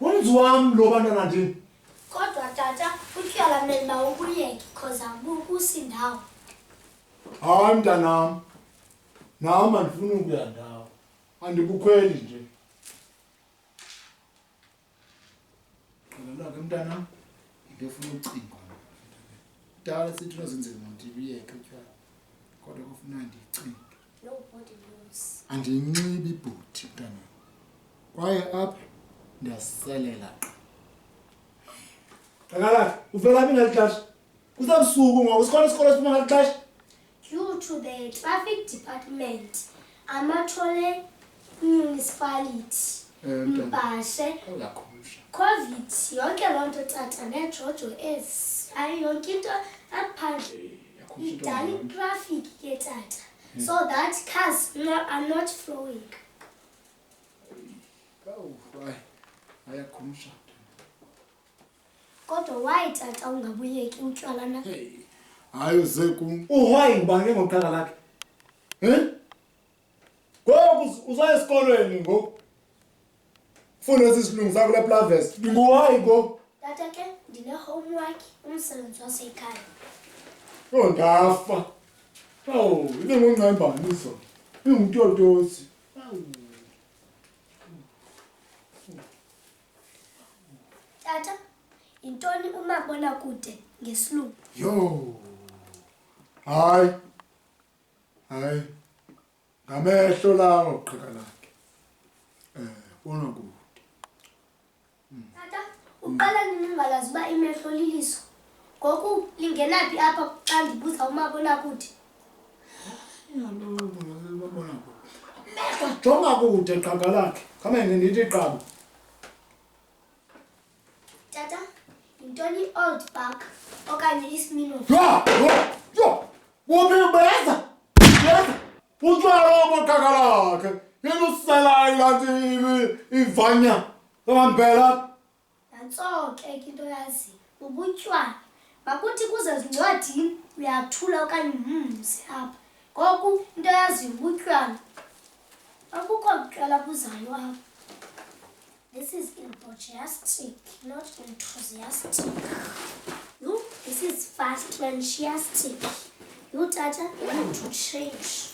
Unzwam lo bantwana ndini. Kodwa tata utyala mna ukuyeka because abukusindawo. Hayi mntanam. Nam andifuni ukuya ndawo. Andibukhweli nje. Qala ke mntanam. Ngifuna ucinga. Dala sithi nozenzela ngiyeke utywala. Kodwa kufuna ndicinge. Nobody knows. Andinxibi ibhuti mntanam. Kwaye apha ndiyaselela qa. Akakhumshi, uvela phi ngelixesha? Kusebusuku ngoku isikolo siphuma ngelixesha. Due to the traffic department, amathole municipality, Mbashe, COVID, yonke loo nto tata neJojo ezi. Hayi yonke into aphandle idala itraffic ke tata. So that cars are not flowing. Ayakhumsha. Kodwa why tata ungabuyeki utywala na? Hayi uze kum. Why ngibange ngoqhagalakhe? Ngoku uza esikolweni ngoku. Funa isilungu sakho leplaves. Nguwhy ngoku? Tata ke ndine homework umsebenzi wasekhaya. Ndafa. Ibe ngongcambaniso. Ingumtotosi. Tata, intoni umabona kude ngesilungu? Yo. Hayi. Ngamehlo lawo Uqhagalakhe. Bona kude. Tata, uqala ningalazi uba imehlo liliso. Ngoku lingenaphi apha xa ndibuza umabona kude? Babona kude. Mehlo jonga kude Uqhagalakhe. Khamene ndithi qaba. Tata, intoni old park okanye isimino? Yo! Ubeza! Utshwala Uqhagalakhe. Yena usalayo kanti ivanya. Ngambela. Nantso ke into yazi. Ubutywala. Makuthi kuze zincwadini uyathula okanye umzi apha. Ngoku into yazi ubutywala. Akukho kutywala buzayo apha. This is enthusiastic, not enthusiastic. You, this is fast-fantastic. You, Tata, you need to change.